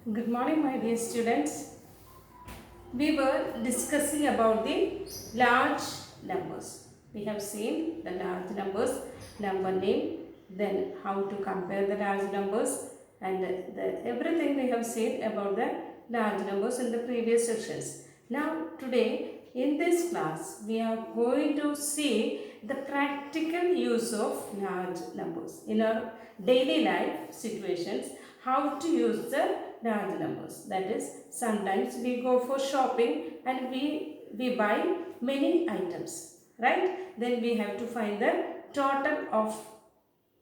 Good morning, my dear students. We were discussing about the large numbers. We have seen the large numbers, number name, then how to compare the large numbers, and everything we have seen about the large numbers in the previous sections. Now, today in this class, we are going to see the practical use of large numbers in our daily life situations, how to use the large numbers. That is, sometimes we go for shopping and we buy many items, right? Then we have to find the total of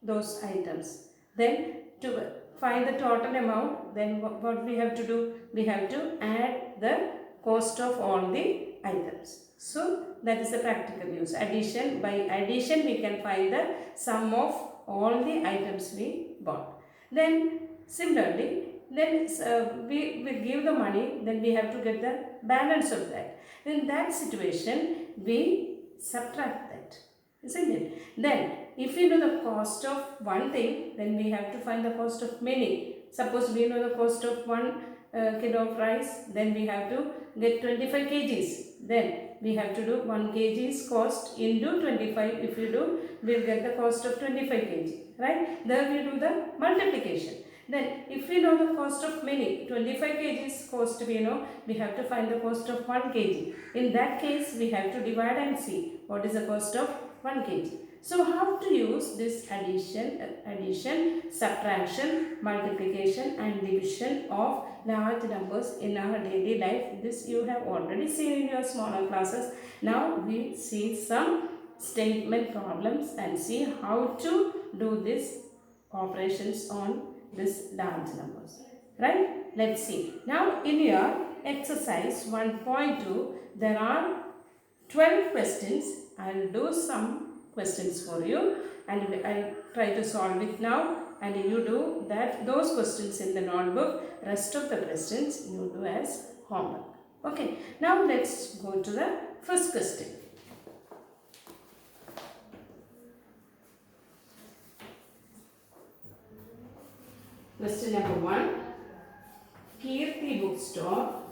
those items. Then to find the total amount, then what we have to do? We have to add the cost of all the items. So that is the practical use. Addition, by addition we can find the sum of all the items we bought. Then similarly, then we give the money, then we have to get the balance of that. In that situation, we subtract that, isn't it? Then if we know the cost of one thing, then we have to find the cost of many. Suppose we know the cost of 1 kilo of rice, then we have to get 25 kgs. Then we have to do 1 kg's cost into 25. If we do, we'll get the cost of 25 kg, right? Then we do the multiplication. Then if we know the cost of many, 25 kgs cost we know, we have to find the cost of 1 kg. In that case, we have to divide and see what is the cost of 1 kg. So how to use this addition, subtraction, multiplication and division of large numbers in our daily life. This you have already seen in your smaller classes. Now we see some statement problems and see how to do these operations on this large numbers, right? Let's see. Now in your exercise 1.2, there are 12 questions. I will do some questions for you and I'll try to solve it now, and you do that those questions in the notebook. Rest of the questions you do as homework. Okay, now let's go to the first question. Question number 1. Kirti Bookstore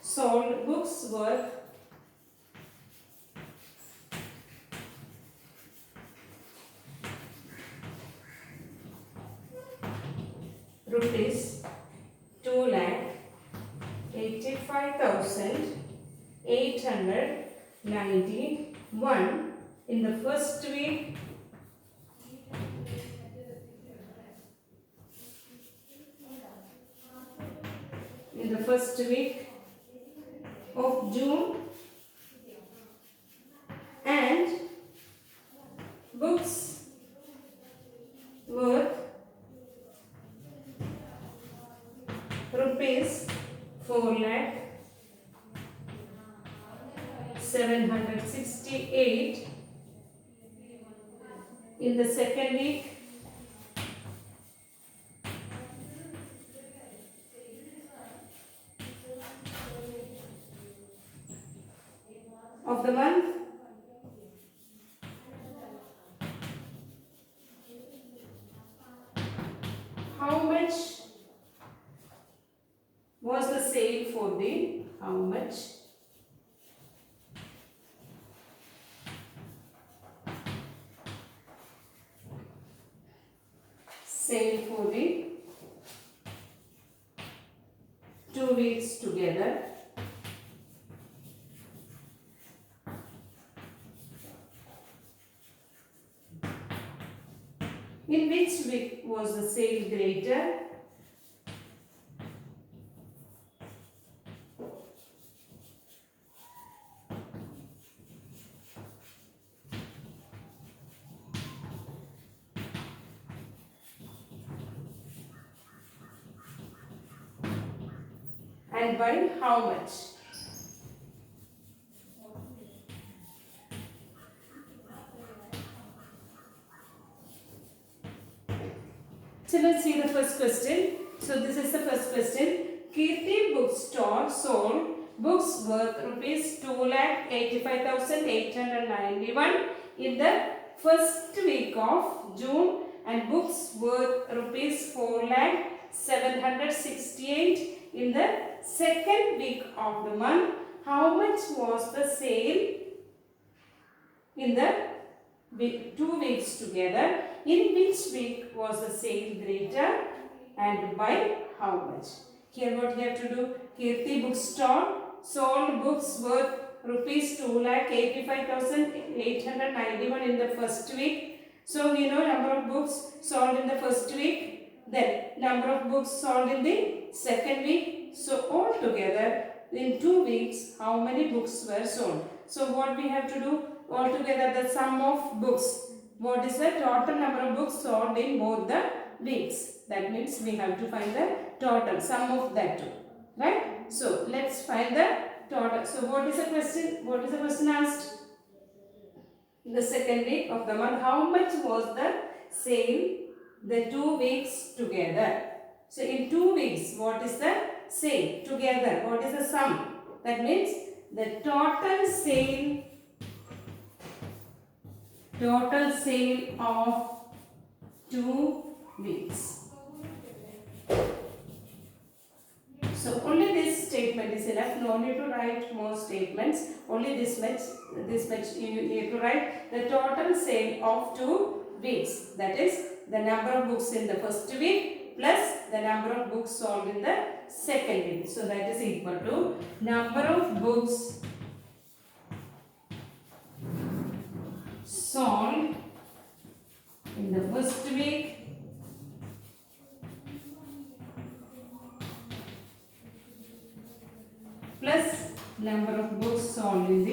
sold books worth rupees 2,85,891 in the first week of June, and books worth rupees 4,768 in the second week of the month. How much was the sale for the how much? Sale for the 2 weeks together. In which week was the sale greater? And by how much? So let's see the first question. So this is the first question. Kirti Bookstore sold books worth rupees 2,85,891 in the first week of June, and books worth rupees 4,768 in the second week of the month. How much was the sale in the 2 weeks together? In which week was the sale greater and by how much? Here what you have to do, Kirti Bookstore sold books worth rupees 2,85,891 in the first week. So we know number of books sold in the first week, then number of books sold in the second week. So altogether in 2 weeks how many books were sold? So what we have to do, altogether the sum of books. What is the total number of books sold in both the weeks? That means we have to find the total sum of that two, right? So let's find the total. So what is the question? What is the question asked? In the second week of the month, how much was the sale the 2 weeks together? So in 2 weeks, what is the sale together? What is the sum? That means the total sale of 2 weeks. So only this statement is enough. No need to write more statements. Only this much you need to write the total sale of 2 weeks. That is the number of books in the first week plus the number of books sold in the second week. So that is equal to number of books sold in the first week plus number of books sold in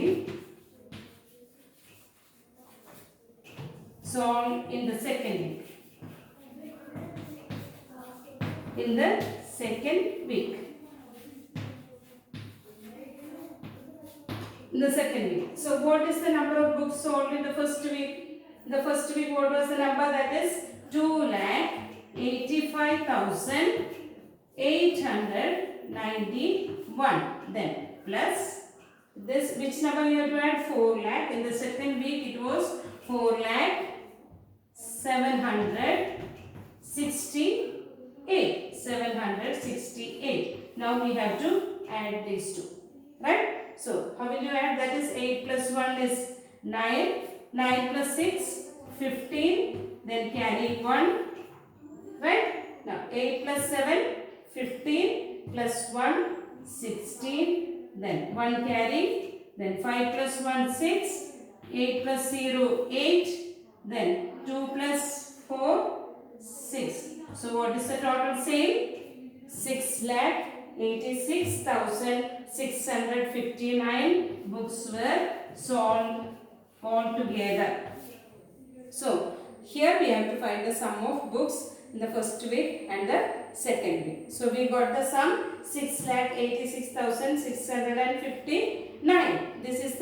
the second week. In the second week. In the second week. So what is the number of books sold in the first week? In the first week, what was the number? That is 2,85,891. Then plus this, which number you have to add? 4 lakh. In the second week it was 4,768. 768. Now we have to add these two, right? So how will you add? That is 8 plus 1 is 9. 9 plus 6, 15. Then carry 1, right? Now 8 plus 7, 15 plus 1, 16. Then 1 carry. Then 5 plus 1, 6. 8 plus 0, 8. Then 2 plus 4, 6. So what is the total sale? 6,86,659 books were sold altogether. So here we have to find the sum of books in the first week and the second week. So we got the sum 6,86,659. This is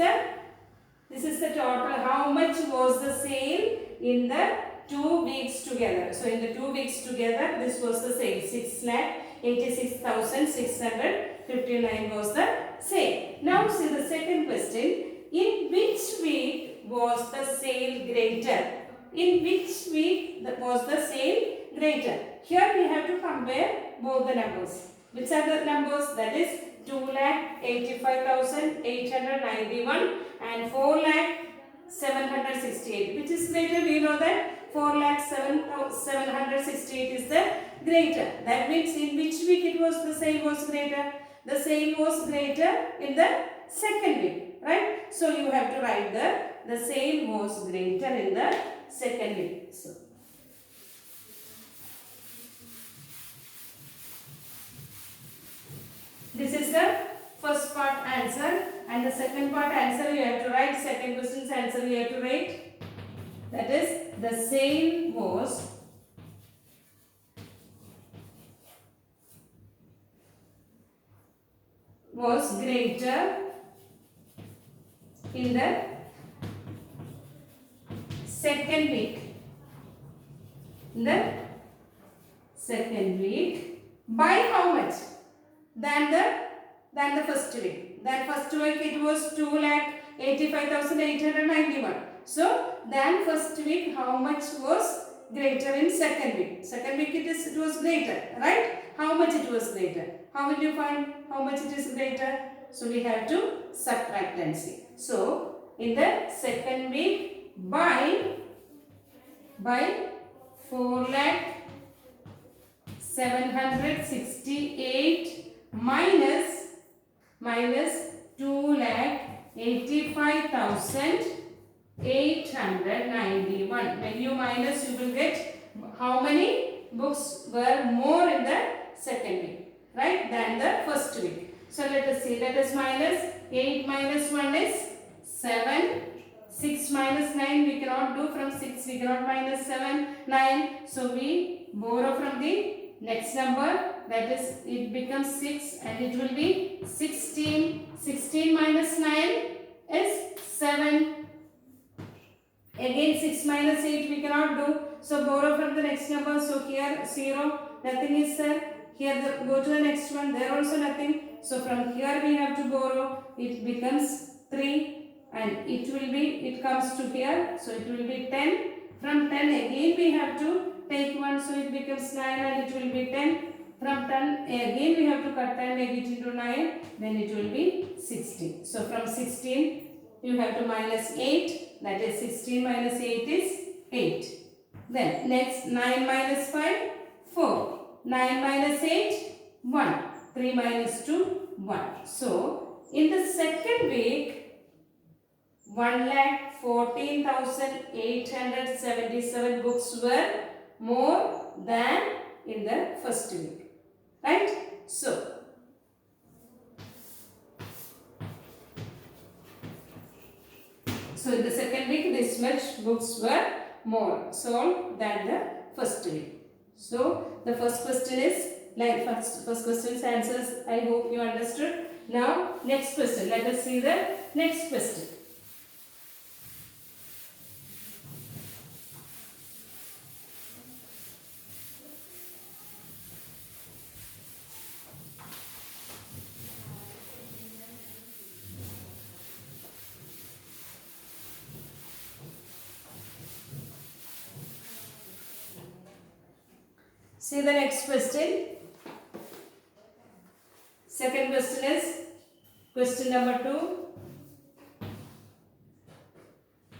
the total. How much was the sale in the 2 weeks together? So in the 2 weeks together, this was the sale. 6,86,659 was the sale. Now see the second question. In which week was the sale greater? In which week was the sale greater? Here we have to compare both the numbers. Which are the numbers? That is 2,85,891 and 4,768. Which is greater? We know that 4,768 is the greater. That means in which week it was the sale was greater? The sale was greater in the second week, right? So you have to write the sale was greater in the second week. So this is the first part answer, and the second part answer you have to write. Second question's answer you have to write. That is, the sale was greater in the second week. In the second week, by how much? Than the first week. week. Then first week it was 2,85,891. So then first week how much was greater in second week? Second week it was greater, right? How much it was greater? How will you find how much it is greater? So we have to subtract and see. So in the second week by 4,768 minus 2,85,891. When you minus, you will get how many books were more in the second week, right, than the first week. So let us see. Let us minus 8 minus 1 is 7. 6 minus 9 we cannot do. From 6 we cannot minus 7, 9. So we borrow from the next number, that is it becomes 6 and it will be 16. 16 minus 9 is 7. Again 6 minus 8 we cannot do. So borrow from the next number. So here 0, nothing is there. Here go to the next one, there also nothing. So from here we have to borrow. It becomes 3. And it comes to here, so it will be 10. From 10 again we have to take 1, so it becomes 9 and it will be 10. From 10 again we have to cut and make it into 9, then it will be 16. So from 16 you have to minus 8, that is 16 minus 8 is 8. Then next 9 minus 5, 4. 9 minus 8, 1. 3 minus 2, 1. So in the second week, 1,14,877 books were more than in the first week, right? So in the second week this much books were more sold than the first week. So the first question is first question's answers. I hope you understood. Now next question. Let us see the next question. See the next question. Second question is question number 2.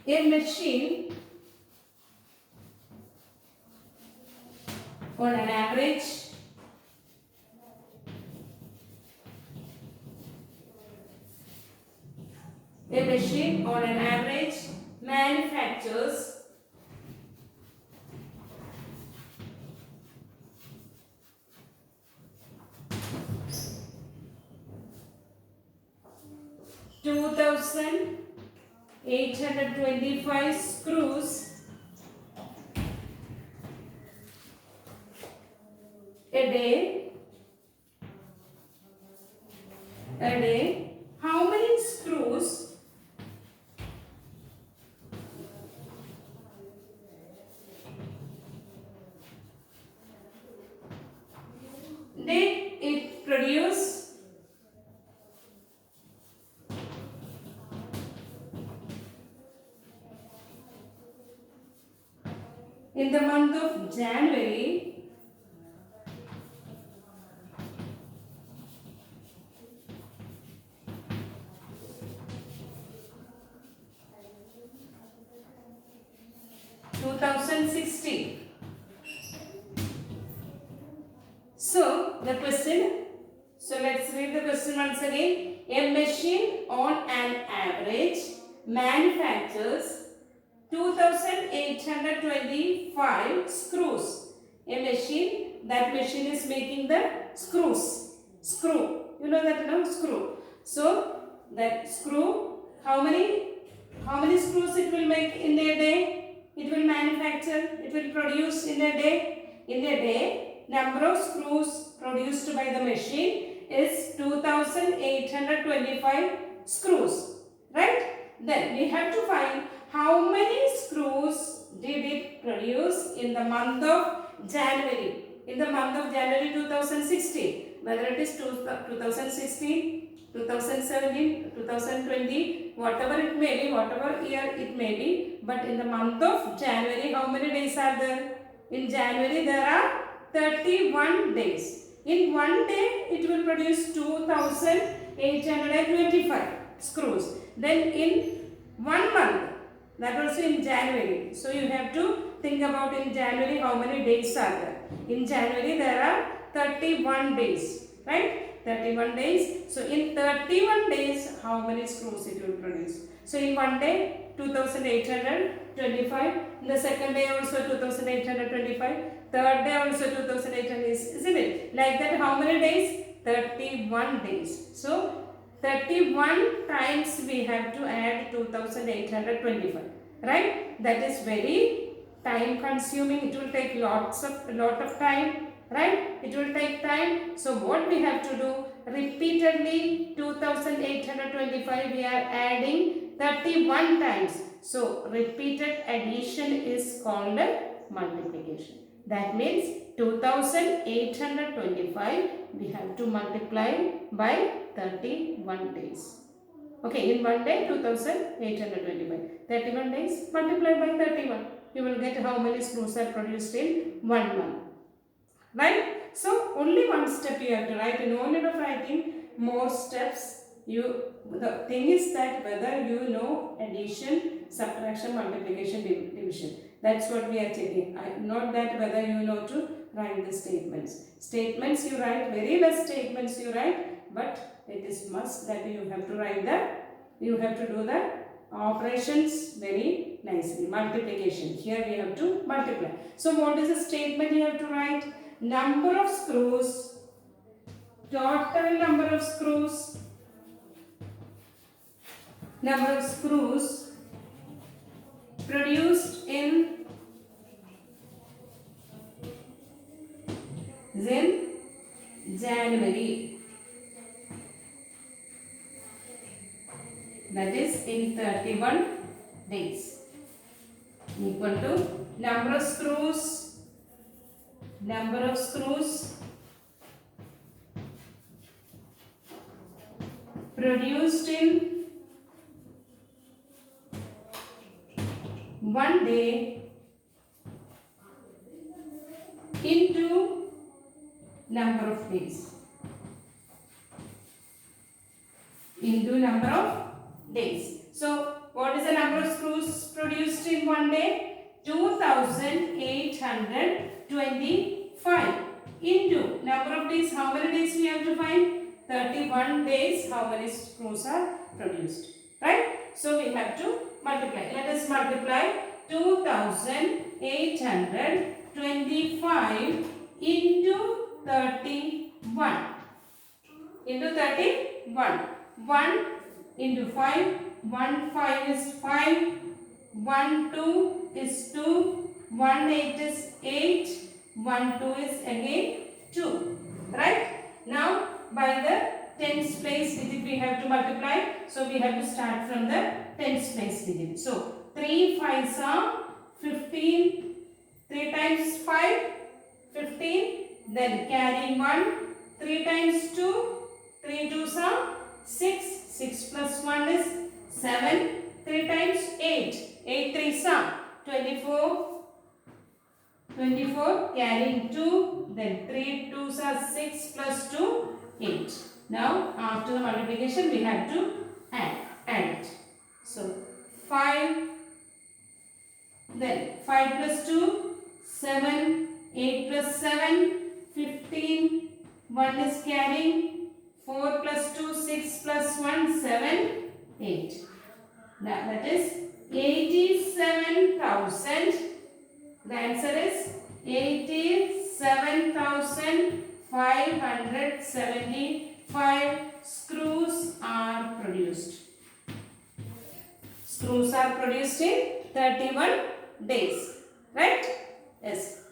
A machine on an average manufactures 2,825 screws a day. How many screws did it produce in the month of January 2016? So the question, so let's read the question once again. A machine on an average manufactures 2,825 screws. A machine, that machine is making the screws. Screw, you know that, no? Screw. So that screw, how many screws it will make in a day? It will manufacture, it will produce in a day. In a day, number of screws produced by the machine is 2,825 screws, right? Then we have to find how many screws did it produce in the month of January? In the month of January 2016. whether it is 2016, 2017, 2020, whatever it may be, whatever year it may be, but in the month of January, how many days are there? In January, there are 31 days. In one day, it will produce 2825 screws. Then in 1 month, that also in January. So you have to think about in January how many days are there. In January, there are 31 days, right? 31 days. So in 31 days, how many screws it will produce? So in one day, 2825. In the second day also 2825. Third day also 2800, isn't it? Like that, how many days? 31 days. So 31 times we have to add 2825, right? That is very time consuming. It will take lot of time, right? It will take time. So what we have to do? Repeatedly 2825 we are adding 31 times. So repeated addition is called multiplication. That means 2825 we have to multiply by 31 days. Okay, in one day 2825. 31 days multiplied by 31. You will get how many screws are produced in 1 month. Right? So only one step you have to write. No need of writing more steps. The thing is that whether you know addition, subtraction, multiplication, division. That's what we are checking. Not that whether you know to write the statements. Statements you write, very less statements you write, but it is must that you have to write you have to do the operations very nicely. Multiplication. Here we have to multiply. So what is the statement you have to write? Number of screws, total number of screws, produced in January, that is in 31 days, equal to number of screws produced in 1 day into number of days. So what is the number of screws produced in 1 day? 2825 into number of days. How many days we have to find? 31 days. How many screws are produced? Right? So we have to multiply. Let us multiply 2825 into 31. 1 into 5. 1 5 is 5. 1 2 is 2. 1 8 is 8. 1 2 is again 2. Right? Now by the tens place digit we have to multiply. So we have to start from the tens place digit. So 3 5s are 15. 3 times 5, 15. Then carry 1. 3 times 2, 3 2s are 6. 6 plus 1 is 7. 3 times 8, 8 3s are 24. 24 carrying 2. Then 3 2s are 6 plus 2, 8. Now after the multiplication we have to add it. So 5. Then 5 plus 2, 7. 8 plus 7, 15. 1 is carrying. 4 plus 2, 6 plus 1, 7, 8. Now that is 87,000. The answer is 87,575 screws are produced. Screws are produced in 31 days. Right? Yes.